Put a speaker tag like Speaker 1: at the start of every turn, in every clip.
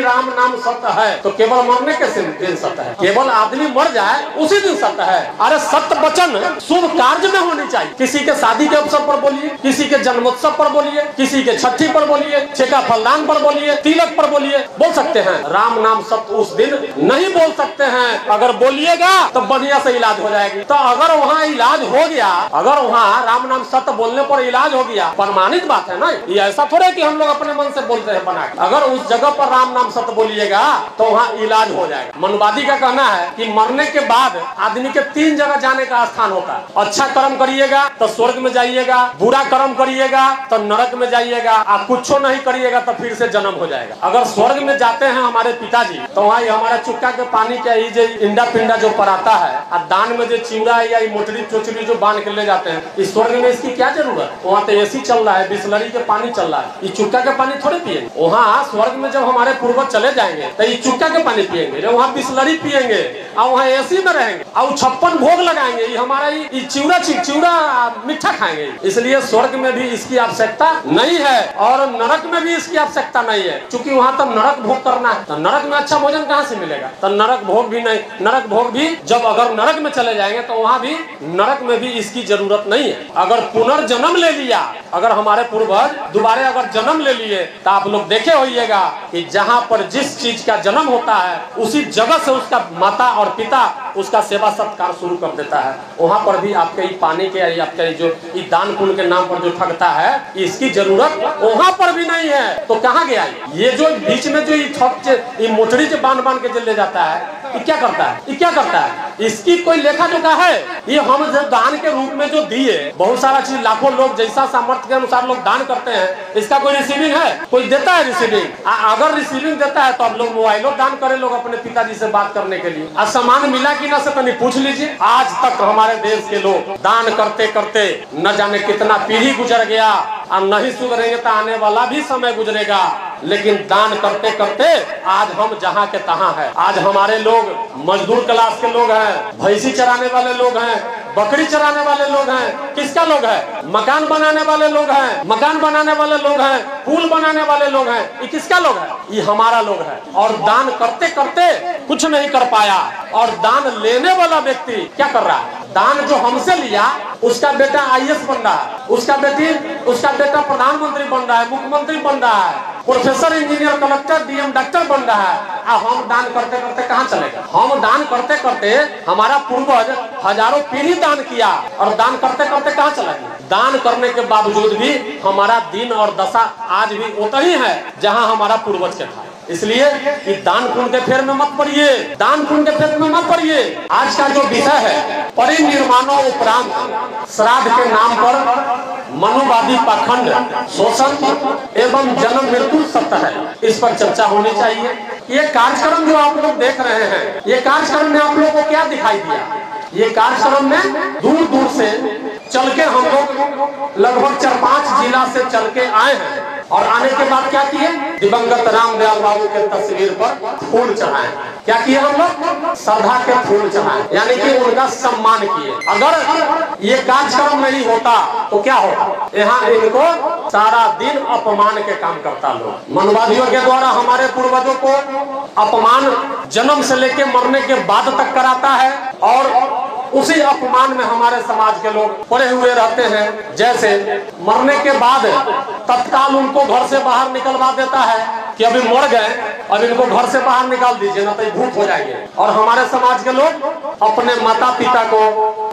Speaker 1: राम नाम सत्य है तो केवल मरने के दिन सत्य है, केवल आदमी मर जाए उसी दिन सत्य है। अरे सत्य वचन शुभ कार्य में होनी चाहिए। किसी के शादी के अवसर पर बोलिए, किसी के जन्मोत्सव पर बोलिए, किसी के छठी पर बोलिए, छेका फलदान पर बोलिए, तिलक पर बोलिए, बोल सकते हैं। राम नाम सत्य उस दिन नहीं बोल सकते हैं। अगर बोलिएगा तो बढ़िया से इलाज हो जाएगी। तो अगर वहाँ इलाज हो गया, अगर वहाँ राम नाम सत्य बोलने पर इलाज हो गया, प्रमाणित बात है ना। ये ऐसा थोड़े कि हम लोग अपने मन से बोलते हैं बना के। अगर उस जगह पर राम नाम सत्य बोलिएगा तो वहाँ इलाज हो जाएगा। मनुवादी का कहना है कि मरने के बाद आदमी के 3 जगह जाने का स्थान होता है। अच्छा कर्म करिएगा तो स्वर्ग में जाइएगा, बुरा कर्म करिएगा तो नरक में जाइएगा, आप कुछ नहीं करिएगा तो फिर से जन्म हो जाएगा। अगर स्वर्ग में जाते हैं हमारे पिताजी तो वहाँ हमारा चुक्का के पानी का ये जो इंडा पिंडा जो पराता है और दान में जो चिवड़ा या मोटरी चोचरी जो बांध के ले जाते हैं, इस स्वर्ग में इसकी क्या जरूरत। वहाँ तो एसी चल रहा है, बिस्लरी के पानी चल रहा है, ये चुक्का के पानी थोड़े पिएंगे। वहाँ स्वर्ग में जब हमारे पूर्वज चले जाएंगे तो ये चुक्का के पानी पिएंगे, वहाँ बिस्लरी पिएंगे और वहाँ एसी में रहेंगे और 56 भोग लगाएंगे। ये हमारा ये चिवड़ा मीठा खाएंगे। इसलिए स्वर्ग में भी इसकी आवश्यकता नहीं है और नरक में भी इसकी आवश्यकता नहीं है, क्योंकि वहाँ तो नरक भोग करना है। तो नरक में अच्छा भोजन कहाँ से मिलेगा। तो नरक भोग भी नहीं, नरक भोग भी जब अगर नरक में चले जाएंगे तो वहाँ भी नरक में भी इसकी जरूरत नहीं है। अगर पुनर्जन्म ले लिया, अगर हमारे पूर्वज दोबारा अगर जन्म ले लिए तो आप लोग देखे होइएगा कि जहाँ पर जिस चीज का जन्म होता है उसी जगह से उसका माता और पिता उसका सेवा सत्कार शुरू कर देता है। वहाँ पर भी आपके पानी के आपके जो दान पुण्य के नाम पर जो ठगता है, इसकी जरूरत वहाँ पर भी नहीं है। तो कहाँ गया ये जो बीच में जो ये मोटरी से बांध के जो ले जाता है, ये क्या करता है, ये क्या करता है। इसकी कोई लेखा जोखा है। ये हम जो दान के रूप में जो दिए, बहुत सारा चीज लाखों लोग जैसा सामर्थ्य के अनुसार लोग दान करते हैं, इसका कोई रिसीविंग है, कोई देता है रिसीविंग। अगर रिसीविंग देता है तो आप लोग मोबाइलों दान करें लोग अपने पिताजी से बात करने के लिए। आज सामान मिला कि ना से कहीं पूछ लीजिए। आज तक हमारे देश के लोग दान करते करते न जाने कितना पीढ़ी गुजर गया और नहीं सुधरेंगे तो आने वाला भी समय गुजरेगा। लेकिन दान करते करते आज हम जहाँ के तहाँ है। आज हमारे लोग मजदूर क्लास के लोग हैं, भैंसी चराने वाले लोग हैं, बकरी चराने वाले लोग हैं। किसका लोग है? मकान बनाने वाले लोग हैं, मकान बनाने वाले लोग हैं, पुल बनाने वाले लोग हैं। ये किसका लोग है? ये हमारा लोग है। और दान करते करते कुछ नहीं कर पाया। और दान लेने वाला व्यक्ति क्या कर रहा है? दान जो हमसे लिया उसका बेटा IAS बन रहा है, उसका बेटा प्रधानमंत्री बन रहा है, मुख्यमंत्री बन रहा है, professor, engineer, collector, DM, doctor बन रहा है। अब हम दान करते करते कहाँ चलेगा? हम दान करते करते हमारा पूर्वज हजारों पीढ़ी दान किया और दान करते करते कहाँ चला गया? दान करने के बावजूद भी हमारा दिन और दशा आज भी उतना ही है जहाँ हमारा पूर्वज के था। इसलिए कि दान पुण्य के फेर में मत पड़िए, दान पुण्य के फेर में मत पड़िए। आज का जो विषय है परिनिर्वाणों उपरांत श्राद्ध के नाम पर मनुवादी पाखंड, शोषण एवं जन्म मृत्यु सत्य है, इस पर चर्चा होनी चाहिए। ये कार्यक्रम जो आप लोग देख रहे हैं, ये कार्यक्रम में आप लोगों को क्या दिखाई दिया? ये कार्यक्रम में दूर दूर से चल के हम लोग लगभग 4-5 जिला से चल के आए हैं और आने के बाद क्या किए? दिवंगत रामदयाल बाबू के तस्वीर पर फूल चढ़ाए। क्या किए हम लोग? श्रद्धा के फूल चढ़ाए, यानी कि उनका सम्मान किए। अगर ये कार्यक्रम नहीं होता तो क्या होता? यहाँ इनको सारा दिन अपमान के काम करता लोग। मनुवादियों के द्वारा हमारे पूर्वजों को अपमान जन्म से लेके मरने के बाद तक कराता है और उसी अपमान में हमारे समाज के लोग पड़े हुए रहते हैं। जैसे मरने के बाद तत्काल उनको घर से बाहर निकलवा देता है कि अभी मर गए, अब इनको घर से बाहर निकाल दीजिए ना तो भूत हो जाएंगे। और हमारे समाज के लोग अपने माता पिता को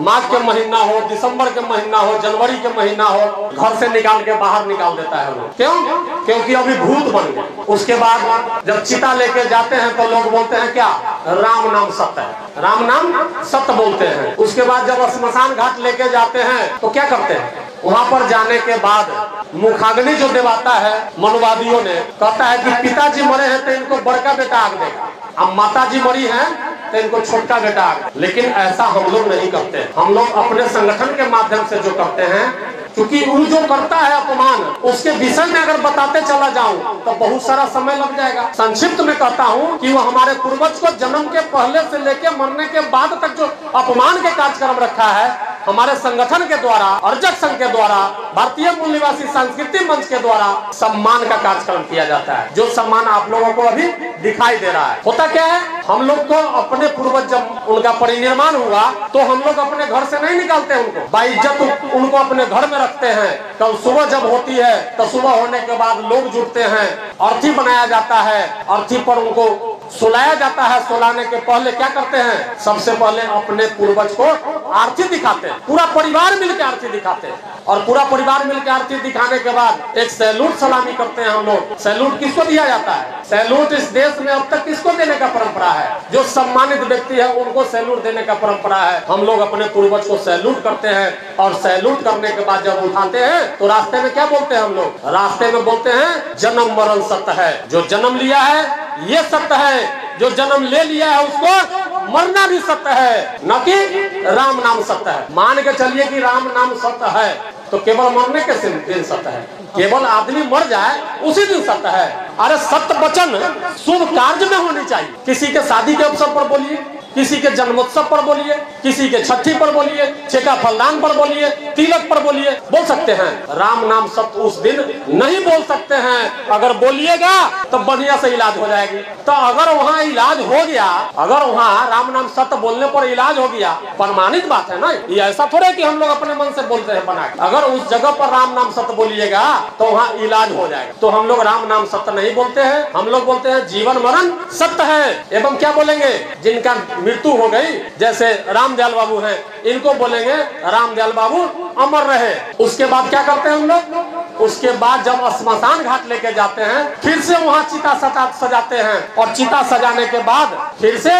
Speaker 1: माघ के महीना हो, दिसंबर के महीना हो, जनवरी के महीना हो, घर से निकाल के बाहर निकाल देता है लोग। क्यों? क्योंकि अभी भूत बन गए। उसके बाद जब चिता लेके जाते हैं तो लोग बोलते हैं क्या? राम नाम सत्य है, राम नाम सत्य बोलते हैं। उसके बाद जब स्मशान घाट लेके जाते हैं तो क्या करते हैं? वहाँ पर जाने के बाद मुखाग्नि जो देवाता है मनुवादियों ने, कहता है कि पिताजी मरे हैं तो इनको बड़का बेटा आग देगा, अब माताजी मरी है तो इनको छोटका बेटा आग। लेकिन ऐसा हम लोग नहीं करते। हम लोग अपने संगठन के माध्यम से जो करते हैं, क्योंकि वो जो करता है अपमान, उसके विषय में अगर बताते चला जाऊं तो बहुत सारा समय लग जाएगा। संक्षिप्त में कहता हूं कि वो हमारे पूर्वज को जन्म के पहले से लेके मरने के बाद तक जो अपमान के कार्यक्रम रखा है, हमारे संगठन के द्वारा, अर्जक संघ के द्वारा, भारतीय मूल निवासी सांस्कृतिक मंच के द्वारा सम्मान का कार्यक्रम किया जाता है, जो सम्मान आप लोगों को अभी दिखाई दे रहा है। होता क्या है, हम लोग को अपने पूर्वज जब उनका परिनिर्माण हुआ तो हम लोग अपने घर से नहीं निकालते, उनको बाइज्जत उनको अपने घर में रखते हैं। कल सुबह जब होती है तो सुबह होने के बाद लोग जुटते हैं, अर्थी बनाया जाता है, अर्थी पर उनको सुलाया जाता है। सुलाने के पहले क्या करते हैं, सबसे पहले अपने पूर्वज को आरती दिखाते हैं, पूरा परिवार मिलकर आरती दिखाते हैं, और पूरा परिवार मिलकर आरती दिखाने के बाद एक सैल्यूट सलामी करते हैं हम लोग। सैल्यूट किसको दिया जाता है? सैल्यूट इस देश में अब तक किसको देने का परंपरा है? जो सम्मानित व्यक्ति है उनको सैल्यूट देने का परंपरा है। हम लोग अपने पूर्वज को सैल्यूट करते हैं, और सैल्यूट करने के बाद जब उठाते हैं तो रास्ते में क्या बोलते हैं हम लोग? रास्ते में बोलते हैं जन्म मरण सत्य है। जो जन्म लिया है ये सत्य है, जो जन्म ले लिया है उसको मरना भी सत्य है, न कि राम नाम सत्य है। मान के चलिए कि राम नाम सत्य है तो केवल मरने के दिन सत्य है, केवल आदमी मर जाए उसी दिन सत्य है। अरे सत्य वचन शुभ कार्य में होनी चाहिए। किसी के शादी के अवसर पर बोलिए, किसी के जन्मोत्सव पर बोलिए, किसी के छठी पर बोलिए, छेका फलदान पर बोलिए, तिलक पर बोलिए, बोल सकते हैं। राम नाम सत्य उस दिन नहीं बोल सकते हैं। अगर बोलिएगा तो बढ़िया से इलाज हो जाएगी। तो अगर वहाँ इलाज हो गया, अगर वहाँ राम नाम सत्य बोलने पर इलाज हो गया, प्रमाणित बात है ना। ये ऐसा थोड़े कि हम लोग अपने मन से बोलते हैं बना के। अगर उस जगह पर राम नाम सत्य बोलिएगा तो वहाँ इलाज हो जाएगा। तो हम लोग राम नाम सत्य नहीं बोलते हैं, हम लोग बोलते हैं जीवन मरण सत्य है। एवं क्या बोलेंगे? जिनका मृत्यु हो गई, जैसे रामदयाल बाबू हैं, इनको बोलेंगे रामदयाल बाबू अमर रहे। उसके बाद क्या करते हैं हम लोग? उसके बाद जब स्मशान घाट लेके जाते हैं, फिर से वहाँ चिता सजाते हैं, और चिता सजाने के बाद फिर से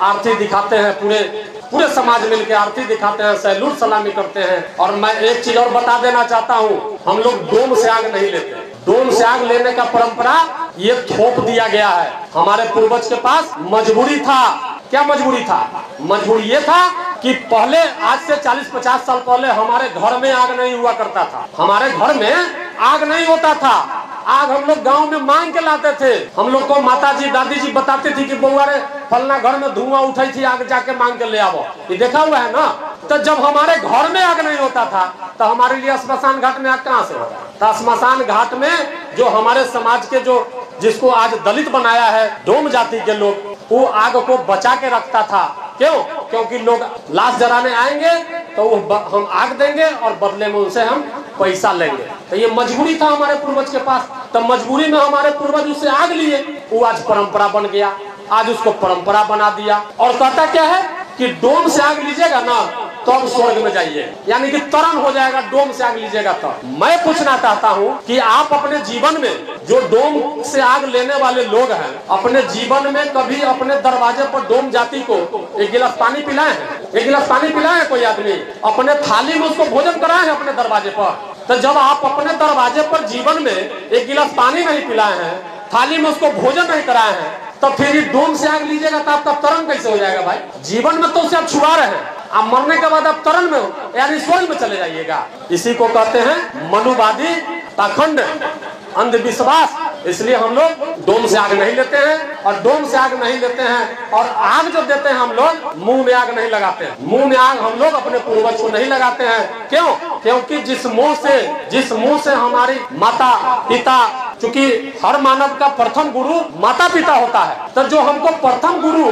Speaker 1: आरती दिखाते हैं। पूरे समाज मिलकर आरती दिखाते हैं, सैल्यूट सलामी करते हैं। और मैं एक चीज और बता देना चाहता हूँ, हम लोग डोम से आग नहीं लेते। डोम से आग लेने का परंपरा ये थोप दिया गया है। हमारे पूर्वज के पास मजबूरी था। क्या मजबूरी था? मजबूरी ये था कि पहले, आज से 40-50 साल पहले हमारे घर में आग नहीं हुआ करता था। हमारे घर में आग नहीं होता था। आग हम लोग गांव में मांग के लाते थे। हम लोग को माताजी दादी जी बताते थी कि बउआ रे फलना घर में धुआं उठाई थी, आग जाके मांग के ले आओ। ये देखा हुआ है ना। तो जब हमारे घर में आग नहीं होता था तो हमारे लिए स्मशान घाट में आग कहाँ से होता? तो स्मशान घाट में जो हमारे समाज के जिसको आज दलित बनाया है, डोम जाति के लोग, वो आग को बचा के रखता था। क्यों? क्योंकि लोग लाश जलाने आएंगे तो वो हम आग देंगे और बदले में उनसे हम पैसा लेंगे। तो ये मजबूरी था हमारे पूर्वज के पास। तो मजबूरी में हमारे पूर्वज उससे आग लिए, वो आज परंपरा बन गया। आज उसको परंपरा बना दिया और कहता क्या है कि डोम से आग लीजिएगा ना तो अब स्वर्ग में जाइए, यानी कि तरण हो जाएगा। डोम से आग लीजिएगा तो मैं पूछना चाहता हूँ कि आप अपने जीवन में, जो डोम से आग लेने वाले लोग हैं, अपने जीवन में कभी अपने दरवाजे पर डोम जाति को एक गिलास पानी पिलाए हैं? एक गिलास पानी पिलाए कोई आदमी? अपने थाली में उसको भोजन कराए हैं अपने दरवाजे पर? तो जब आप अपने दरवाजे पर जीवन में एक गिलास पानी नहीं पिलाए हैं, थाली में उसको भोजन नहीं कराए हैं, तो फिर ये डोम से आग लीजिएगा तो आपका तरण कैसे हो जाएगा भाई? जीवन में तो उसे आप छुआ रहे हैं, आप मरने के बाद आप तरण में हो, यानी स्वर्ग में चले जाइएगा। इसी को कहते हैं मनुवादी, पाखंड, अंधविश्वास। इसलिए हम लोग डोम से आग नहीं लेते हैं। और डोम से आग नहीं लेते हैं और आग जो देते हैं हम लोग मुंह में आग नहीं लगाते हैं। मुंह में आग हम लोग अपने पूर्वज को नहीं लगाते हैं। क्यों? क्योंकि जिस मुंह से हमारी माता पिता, चूंकि हर मानव का प्रथम गुरु माता पिता होता है, तो जो हमको प्रथम गुरु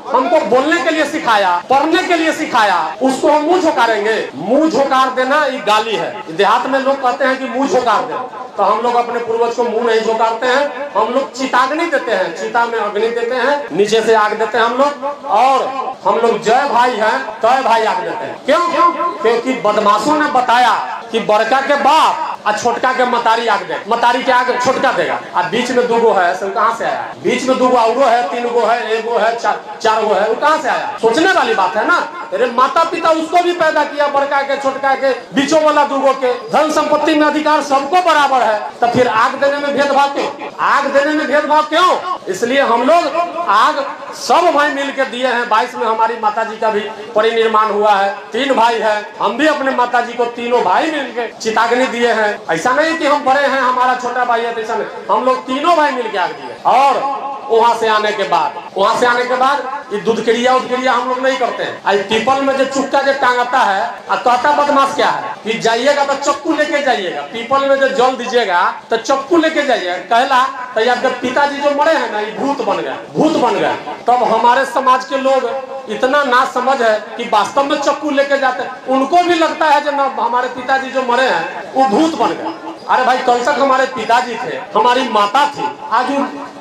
Speaker 1: हमको बोलने के लिए सिखाया, पढ़ने के लिए सिखाया, उसको हम मुंह झोकारेंगे? मुंह झोकार देना ये गाली है। देहात में लोग कहते हैं कि मुंह झोकार दे, तो हम लोग अपने पूर्वज को मुंह नहीं झोकारते हैं। हम लोग चिताग्नि देते हैं, चिता में अग्नि देते हैं, नीचे से आग देते हैं हम लोग। और हम लोग जय भाई हैं तय भाई आग देते हैं। क्यों? क्योंकि बदमाशों ने बताया कि बड़का के बाप और छोटका के मतारी आग दे, मतारी के आग छोटका देगा। अब बीच में दूगो है, सब कहाँ से आया? बीच में दूगो औरो है, 3 गो है, 1 गो है, 4 गो है, वो कहाँ से आया? सोचने वाली बात है ना। अरे माता पिता उसको भी पैदा किया, बड़का के छोटका के, बीचों वाला दूगो के। धन संपत्ति में अधिकार सबको बराबर है, तो फिर आग देने में भेदभाव क्यों? आग देने में भेदभाव क्यों? इसलिए हम लोग आग सब भाई मिल के दिए हैं। 22 में हमारी माता जी का भी परिनिर्माण हुआ है। 3 भाई है, हम भी अपने माता जी को तीनों भाई मिलकर चिताग्नि दिए हैं। ऐसा नहीं कि हम बड़े हैं, हमारा छोटा भाई है, ऐसा नहीं। हम लोग तीनों भाई मिलकर आग दिए। और वहाँ से आने के बाद ये दूध क्रिया हम लोग नहीं करते हैं। आई पीपल में जो चुक्का जो टांगता है और कहता बदमाश क्या है कि जाइएगा तो चक्कू लेके जाइएगा, पीपल में जो जल दीजिएगा तो चक्कू लेके जाइएगा। कहला तो आपके पिताजी जो मरे हैं ना, ये भूत बन गए। तब हमारे समाज के लोग इतना ना समझ है कि वास्तव में चक्कू लेके जाते हैं। उनको भी लगता है जो ना हमारे पिताजी जो मरे हैं वो भूत बन गए। अरे भाई, कल तक हमारे पिताजी थे, हमारी माता थी, आज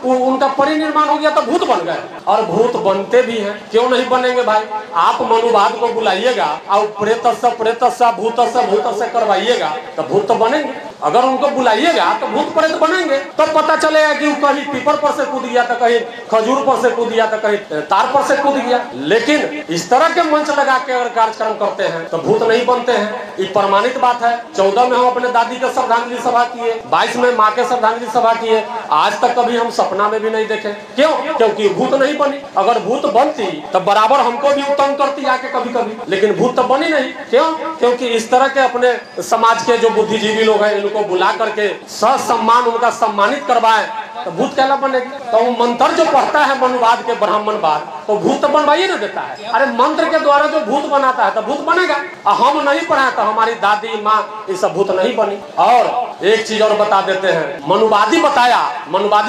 Speaker 1: उनका परिनिर्माण हो गया तो भूत बन गए। और भूत बनते भी हैं, क्यों नहीं बनेंगे भाई। आप मनुवाद को बुलाइएगा और प्रेतस्य भूतस्य करवाइएगा तो भूत तो बनेंगे। अगर उनको बुलाइएगा तो भूत प्रेत बनेंगे। तो पता चलेगा कि कहीं पीपल पर से कूद गया तो कहीं खजूर पर से कूद गया तो कहीं तार पर से कूद गया। लेकिन इस तरह के मंच लगा के अगर कार्यक्रम करते हैं तो भूत नहीं बनते हैं। ये प्रमाणित बात है। 14 में हम अपने दादी के श्रद्धांजलि सभा किए, 22 में माँ के श्रद्धांजलि सभा किए। आज तक कभी हम सपना में भी नहीं देखे। क्यों? क्योंकि भूत नहीं बनी। अगर भूत बनती तो बराबर हमको भी उत्तम करती आके कभी, लेकिन भूत तो बनी नहीं। क्यों? क्योंकि इस तरह के अपने समाज के जो बुद्धिजीवी लोग हैं इनको बुला करके सम्मान उनका सम्मानित करवाए तो भूत कैला बनेगी। तो मंत्र जो पढ़ता है मनुवाद के ब्राह्मणवाद तो भूत बनवाइए ना देता है। अरे मंत्र के द्वारा जो भूत बनाता है तो भूत बनेगा। और हम नहीं पढ़ाए तो हमारी दादी माँ ये सब भूत नहीं बनी। और एक चीज और बता देते हैं, मनुवादी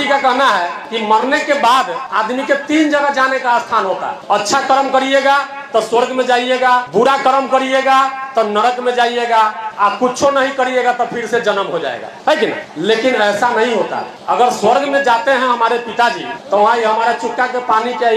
Speaker 1: का कहना है कि मरने के बाद आदमी के 3 जगह जाने का स्थान होता है। अच्छा कर्म करिएगा तो स्वर्ग में जाइएगा, बुरा कर्म करिएगा तो नरक में जाइएगा, आप कुछ नहीं करिएगा तो फिर से जन्म हो जाएगा, है कि नहीं। लेकिन ऐसा नहीं होता। अगर स्वर्ग में जाते हैं हमारे पिताजी तो वहाँ हमारा चुक्का के पानी का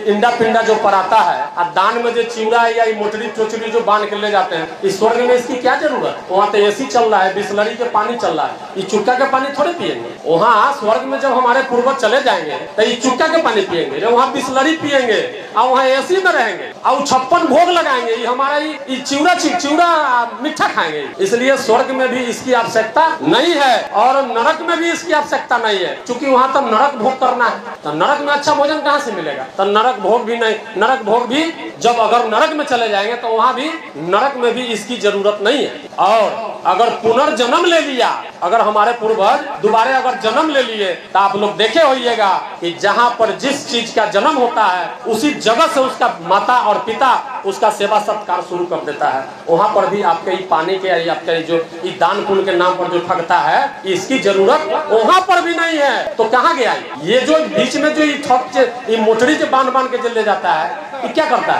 Speaker 1: इंडा पिंडा जो पराता है और दान में जो चिवड़ा या मोटरी चोचरी जो बांध के ले जाते हैं, इस स्वर्ग में इसकी क्या जरूरत। वहाँ तो एसी चल रहा है, बिस्लरी के पानी चल रहा है, ये चुक्का के पानी थोड़े पियेंगे। वहाँ स्वर्ग में जब हमारे पूर्वज चले जाएंगे तो ये चुक्का के पानी पियेंगे, जब वहाँ बिस्लरी पियेंगे और वहाँ एसी में रहेंगे और 56 भोग लगाएंगे। ये हमारा ये चिवड़ा मीठा खाएंगे। इसलिए स्वर्ग में भी इसकी आवश्यकता नहीं है और नरक में भी इसकी आवश्यकता नहीं है, क्योंकि वहाँ तो नरक भोग करना है। तो नरक में अच्छा भोजन कहाँ से मिलेगा। तो नरक भोग भी नहीं, नरक भोग भी जब अगर नरक में चले जाएंगे तो वहाँ भी नरक में भी इसकी जरूरत नहीं है। और अगर पुनर्जन्म ले लिया, अगर हमारे पूर्वज दोबारा अगर जन्म ले लिए तो आप लोग देखे होइएगा कि जहाँ पर जिस चीज का जन्म होता है उसी जगह से उसका माता और पिता उसका सेवा सत्कार शुरू कर देता है। वहाँ पर भी आपके पानी के आपके जो दान पुण्य के नाम पर जो ठगता है इसकी जरूरत वहाँ पर भी नहीं है। तो कहाँ गया ये जो बीच में जो ठग मोटरी से बांध के ले जाता है, ये क्या करता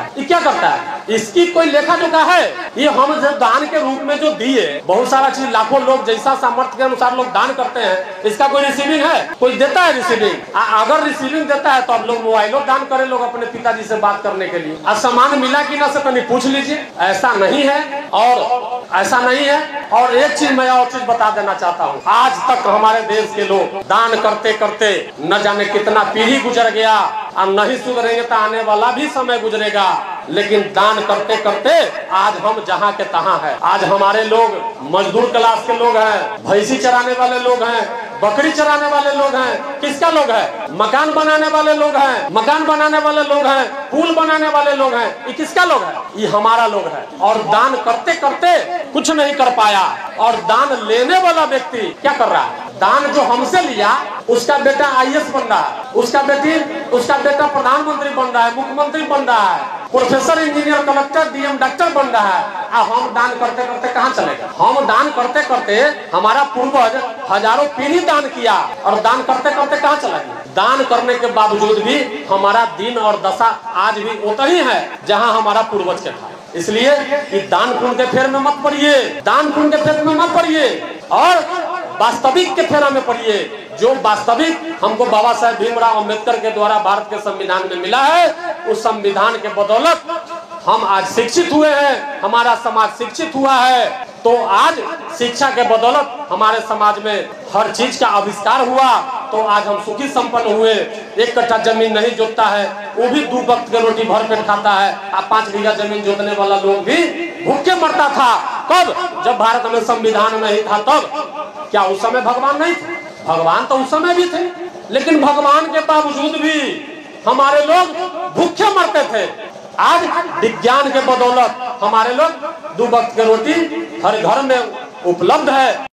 Speaker 1: है, इसकी कोई लेखा जोखा है। ये हम जो दान के रूप में जो दिए, बहुत सारा चीज लाखों लोग जैसा सामर्थ्य के अनुसार लोग दान करते हैं, इसका कोई रिसीविंग है, कोई देता है रिसीविंग। अगर रिसीविंग देता है तो आप लोग मोबाइलों दान करें लोग अपने पिताजी से बात करने के लिए। और सामान मिला कि ना से कहीं पूछ लीजिए। ऐसा नहीं है और एक चीज मैं और चीज बता देना चाहता हूँ, आज तक हमारे देश के लोग दान करते करते न जाने कितना पीढ़ी गुजर गया और नहीं सुधरेंगे तो आने वाला भी समय गुजरेगा। लेकिन दान करते करते आज हम जहाँ के तहाँ है। आज हमारे लोग मजदूर क्लास के लोग हैं, भैंसी चराने वाले लोग हैं, बकरी चराने वाले लोग हैं। किसका लोग है? मकान बनाने वाले लोग हैं, पुल बनाने वाले लोग हैं। ये किसका लोग है? ये हमारा लोग है। और दान करते करते कुछ नहीं कर पाया और दान लेने वाला व्यक्ति क्या कर रहा है? दान जो हमसे लिया उसका बेटा IAS बन रहा है, उसका बेटा प्रधानमंत्री बन रहा है, मुख्यमंत्री बन रहा है, professor, engineer, collector, DM, doctor बन रहा है। अब हम दान करते करते कहाँ चलेगा? हम दान करते करते हमारा पूर्वज हजारों पीढ़ी दान किया और दान करते करते कहाँ चला गया? दान करने के बावजूद भी हमारा दिन और दशा आज भी उतना ही है जहाँ हमारा पूर्वज के था। इसलिए कि दान पुण्य के फेर में मत पड़िए, और वास्तविक के फेरा में पड़िए। जो वास्तविक हमको बाबा साहेब भीमराव अम्बेडकर के द्वारा भारत के संविधान में मिला है, उस संविधान के बदौलत हम आज शिक्षित हुए हैं, हमारा समाज शिक्षित हुआ है। तो आज शिक्षा के बदौलत हमारे समाज में हर चीज का आविष्कार हुआ, तो आज हम सुखी संपन्न हुए। 1 कट्ठा जमीन नहीं जोतता है वो भी 2 वक्त की रोटी भर पेट खाता है। 5 बीघा जमीन जोतने वाला लोग भी भूखे मरता था। कब? जब भारत में संविधान नहीं था तब। क्या उस समय भगवान नहीं थे? भगवान तो उस समय भी थे, लेकिन भगवान के बावजूद भी हमारे लोग भूखे मरते थे। आज विज्ञान के बदौलत हमारे लोग 2 वक्त की रोटी हर घर में उपलब्ध है।